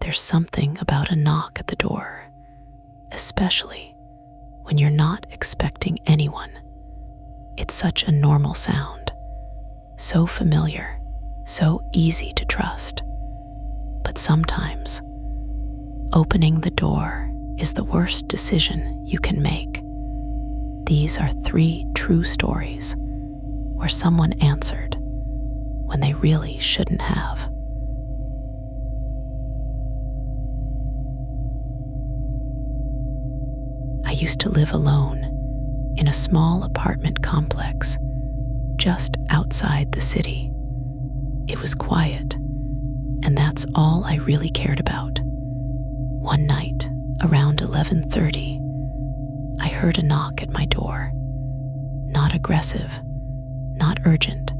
There's something about a knock at the door, especially when you're not expecting anyone. It's such a normal sound, so familiar, so easy to trust. But sometimes, opening the door is the worst decision you can make. These are 3 true stories where someone answered when they really shouldn't have. I used to live alone in a small apartment complex just outside the city. It was quiet, and that's all I really cared about. One night, around 11:30, I heard a knock at my door. Not aggressive, not urgent,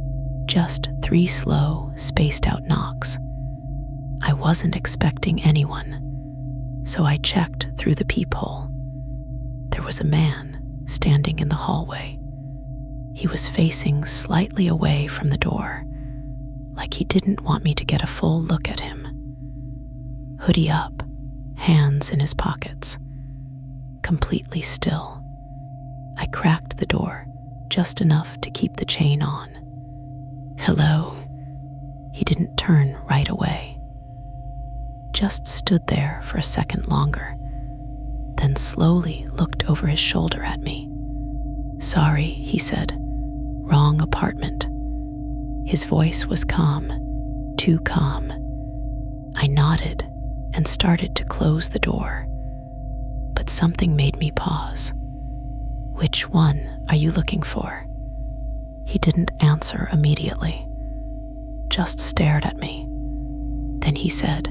just 3 slow, spaced-out knocks. I wasn't expecting anyone, so I checked through the peephole. There was a man standing in the hallway. He was facing slightly away from the door, like he didn't want me to get a full look at him. Hoodie up, hands in his pockets, completely still. I cracked the door just enough to keep the chain on. "Hello." He didn't turn right away, just stood there for a second longer, then slowly looked over his shoulder at me. "Sorry," he said. "Wrong apartment." His voice was calm, too calm. I nodded and started to close the door, but something made me pause. "Which one are you looking for?" He didn't answer immediately, just stared at me. Then he said,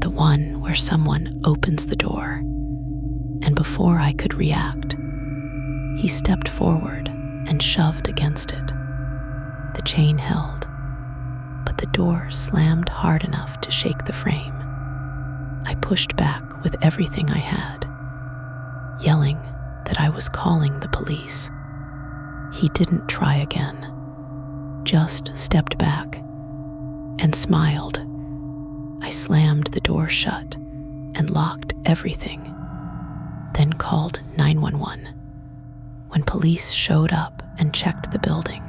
"The one where someone opens the door." And before I could react, he stepped forward and shoved against it. The chain held, but the door slammed hard enough to shake the frame. I pushed back with everything I had, yelling that I was calling the police. He didn't try again, just stepped back and smiled. I slammed the door shut and locked everything, then called 911. When police showed up and checked the building,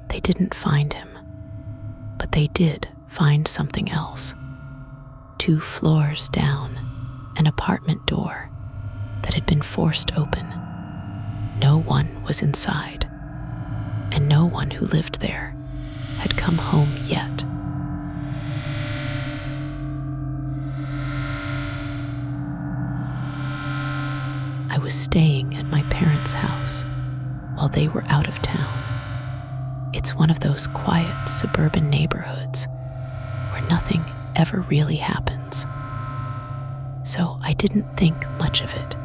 they didn't find him, but they did find something else. 2 floors down, an apartment door that had been forced open. No one was inside, and no one who lived there had come home yet. I was staying at my parents' house while they were out of town. It's one of those quiet suburban neighborhoods where nothing ever really happens. So I didn't think much of it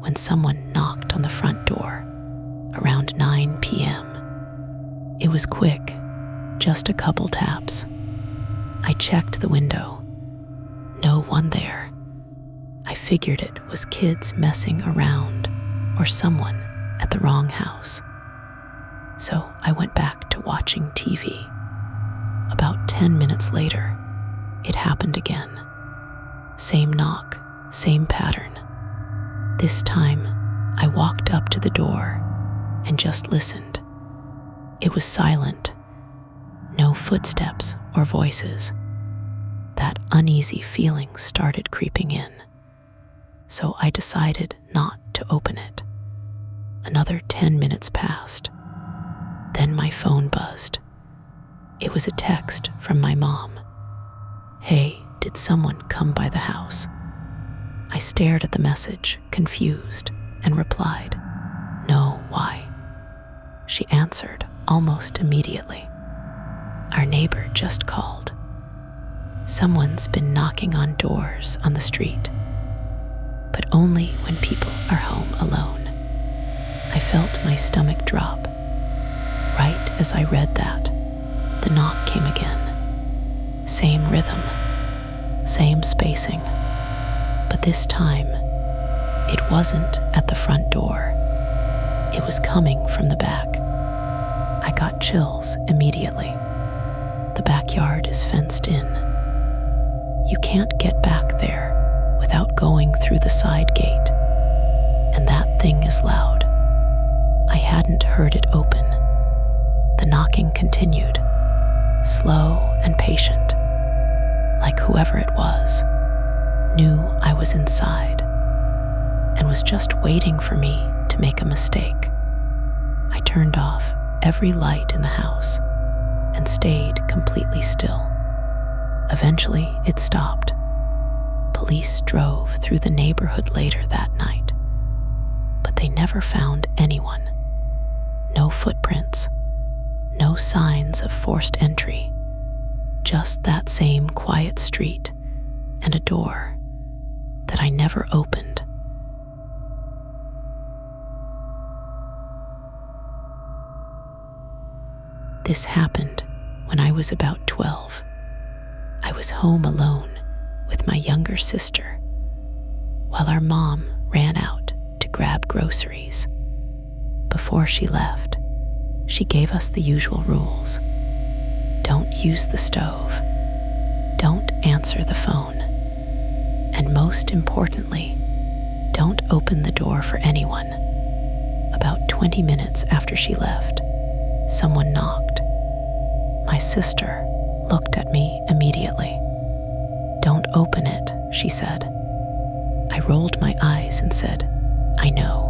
when someone knocked on the front door around 9 p.m. It was quick, just a couple taps. I checked the window. No one there. I figured it was kids messing around or someone at the wrong house. So I went back to watching TV. About 10 minutes later, it happened again. Same knock, same pattern. This time, I walked up to the door and just listened. It was silent. No footsteps or voices. That uneasy feeling started creeping in, so I decided not to open it. Another 10 minutes passed. Then my phone buzzed. It was a text from my mom. "Hey, did someone come by the house?" I stared at the message, confused, and replied, "No, why?" She answered almost immediately. "Our neighbor just called. Someone's been knocking on doors on the street, but only when people are home alone." I felt my stomach drop. Right as I read that, the knock came again. Same rhythm, same spacing, but this time, it wasn't at the front door. It was coming from the back. I got chills immediately. The backyard is fenced in. You can't get back there without going through the side gate, and that thing is loud. I hadn't heard it open. The knocking continued, slow and patient, like whoever it was knew I was inside and was just waiting for me to make a mistake. I turned off every light in the house and stayed completely still. Eventually, it stopped. Police drove through the neighborhood later that night, but they never found anyone. No footprints, no signs of forced entry, just that same quiet street and a door that I never opened. This happened when I was about 12. I was home alone with my younger sister while our mom ran out to grab groceries. Before she left, she gave us the usual rules. Don't use the stove. Don't answer the phone. And most importantly, don't open the door for anyone. About 20 minutes after she left, someone knocked. My sister looked at me immediately. Don't open it, she said. I rolled my eyes and said, I know.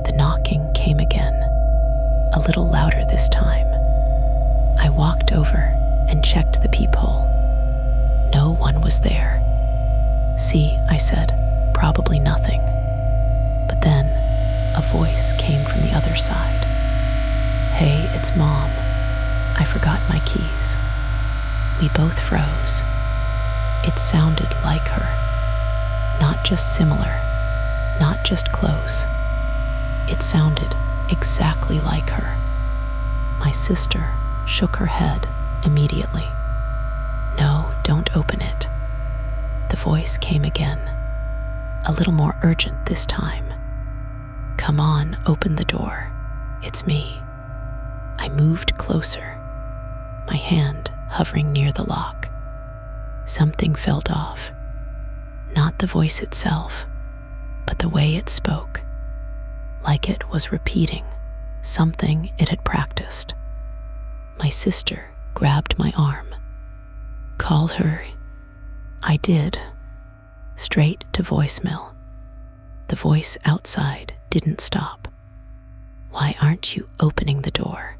The knocking came again, a little louder this time. I walked over and checked the peephole. No one was there. See, I said, probably nothing. But then a voice came from the other side. Hey, it's Mom. I forgot my keys. We both froze. It sounded like her. Not just similar, not just close. It sounded exactly like her. My sister shook her head immediately. No, don't open it. The voice came again, a little more urgent this time. Come on, open the door. It's me. I moved closer, my hand hovering near the lock. Something felt off. Not the voice itself, but the way it spoke, like it was repeating something it had practiced. My sister grabbed my arm. Call her. I did. Straight to voicemail. The voice outside didn't stop. Why aren't you opening the door?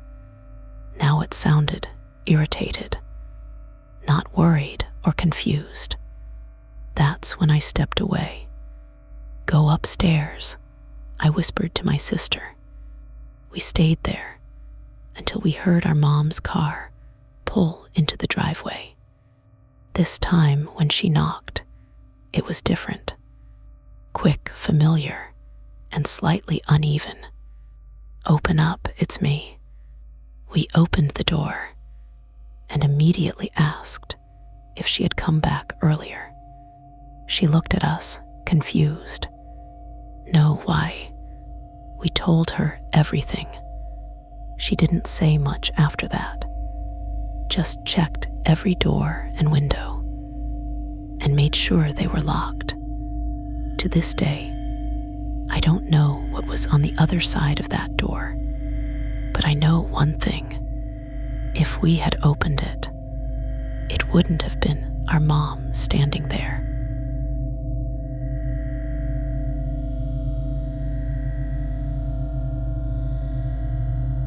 Now it sounded irritated, not worried or confused. That's when I stepped away. Go upstairs, I whispered to my sister. We stayed there until we heard our mom's car pull into the driveway. This time when she knocked, it was different. Quick, familiar, and slightly uneven. Open up, it's me. We opened the door and immediately asked if she had come back earlier. She looked at us, confused. No, why? We told her everything. She didn't say much after that. Just checked every door and window and made sure they were locked. To this day, I don't know what was on the other side of that door, but I know one thing. If we had opened it, it wouldn't have been our mom standing there.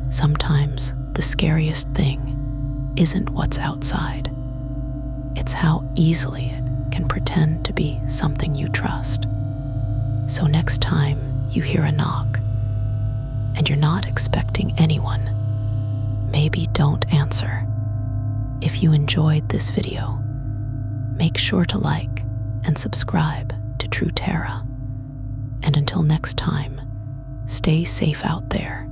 Sometimes the scariest thing isn't what's outside. It's how easily it can pretend to be something you trust. So next time you hear a knock and you're not expecting anyone, maybe don't answer. If you enjoyed this video, make sure to like and subscribe to True Terra. And until next time, stay safe out there